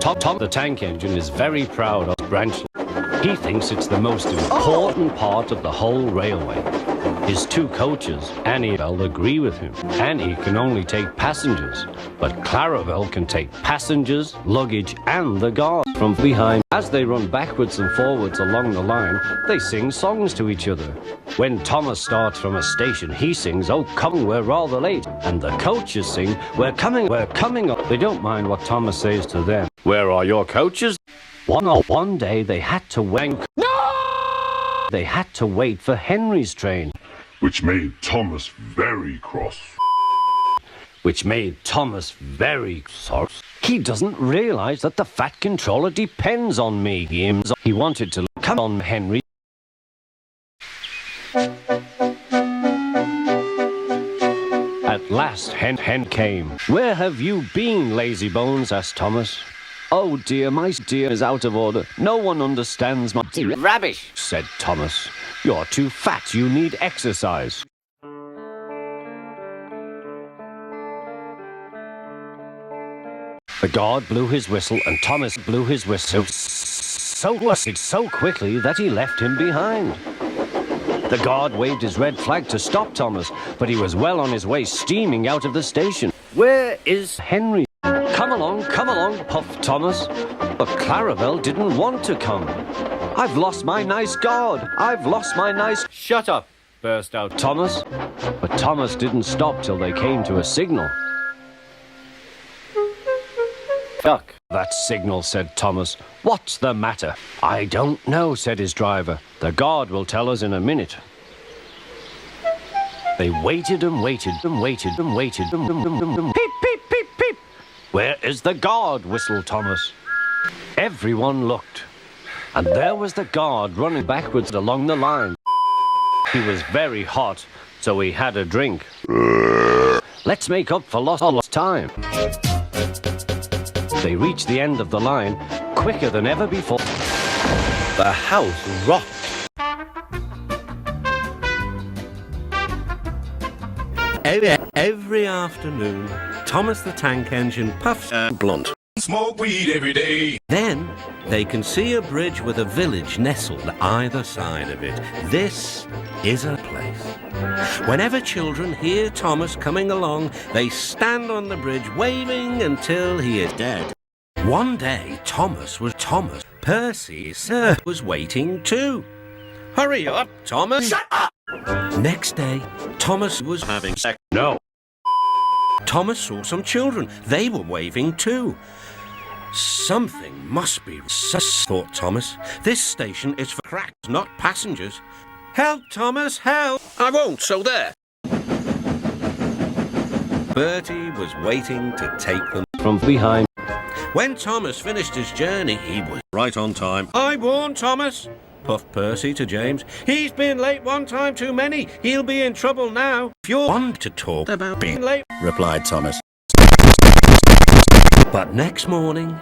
Tom the tank engine is very proud of his branch line. He thinks it's the most important part of the whole railway. His two coaches, Annie and Belle, agree with him. Annie can only take passengers, but Clarabelle can take passengers, luggage, and the guard from behind. As they run backwards and forwards along the line, they sing songs to each other. When Thomas starts from a station, he sings, "Oh, come, we're rather late." And the coaches sing, we're coming up." They don't mind what Thomas says to them. "Where are your coaches?" One day they had to wait. No! They had to wait for Henry's train. Which made Thomas very cross. He doesn't realize that the fat controller depends on me. He wanted to come on Henry. At last, Hen came. "Where have you been, lazy bones?" asked Thomas. "Oh dear, my dear is out of order. No one understands my..." "Rubbish," said Thomas. "You're too fat. You need exercise." The guard blew his whistle and Thomas blew his whistle so quickly that he left him behind. The guard waved his red flag to stop Thomas, but he was well on his way, steaming out of the station. "Where is Henry?" Come along, puffed Thomas. But Clarabelle didn't want to come. "I've lost my nice guard. I've lost my nice..." "Shut up," burst out Thomas. But Thomas didn't stop till they came to a signal. "Duck that signal," said Thomas. "What's the matter?" "I don't know," said his driver. "The guard will tell us in a minute." They waited and waited and waited and waited. Peep, peep, peep, peep. "Where is the guard?" whistled Thomas. Everyone looked, and there was the guard running backwards along the line. He was very hot, so he had a drink. Let's make up for lost time. They reached the end of the line quicker than ever before. The house rocked. Every afternoon, Thomas the Tank Engine puffs a blunt. Smoke weed every day. Then they can see a bridge with a village nestled either side of it. This is a place. Whenever children hear Thomas coming along, they stand on the bridge waving until he is dead. One day, Thomas. Percy, sir, was waiting too. "Hurry up, Thomas." "Shut up!" Next day, Thomas was having sex. No. Thomas saw some children. They were waving too. Something must be sus, thought Thomas. This station is for cracks, not passengers. "Help, Thomas, help!" "I won't, so there." Bertie was waiting to take them From behind. When Thomas finished his journey, he was right on time. "I warned Thomas," puffed Percy to James. "He's been late one time too many. He'll be in trouble now." "If you want to talk about being late," replied Thomas. But next morning,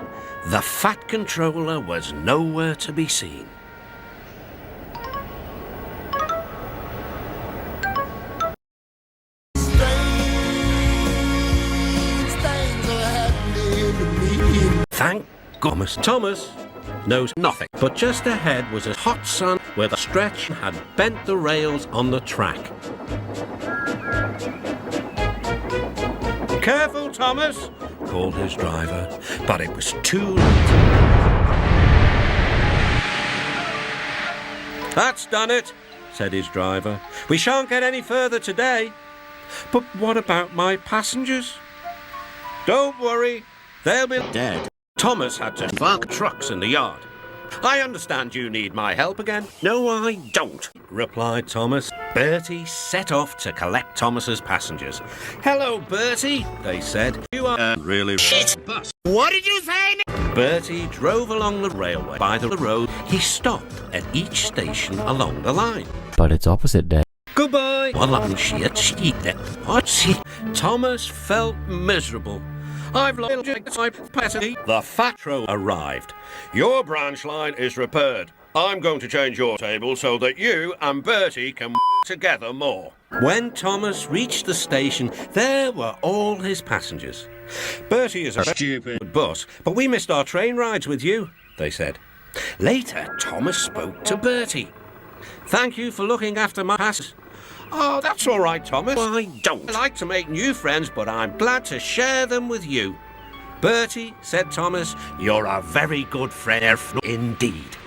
the fat controller was nowhere to be seen. Thank goodness Thomas knows nothing. But just ahead was a hot sun where the stretch had bent the rails on the track. "Careful, Thomas," called his driver, but it was too late. "That's done it," said his driver. "We shan't get any further today." "But what about my passengers?" "Don't worry, they'll be dead." Thomas had to park trucks in the yard. "I understand you need my help again." "No, I don't," replied Thomas. Bertie set off to collect Thomas's passengers. "Hello, Bertie," they said. "You are really shit bus." "What did you say?" Bertie drove along the railway. By the road, he stopped at each station along the line. But it's opposite day. "Goodbye." Thomas felt miserable. "I've lost my capacity." The fat row arrived. "Your branch line is repaired. I'm going to change your table so that you and Bertie can together more." When Thomas reached the station, there were all his passengers. "Bertie is a stupid bus, but we missed our train rides with you, they said. Later, Thomas spoke to Bertie. Thank you for looking after my passes. Oh, that's all right, Thomas. I don't like to make new friends, but I'm glad to share them with you. Bertie, said Thomas, you're a very good friend indeed.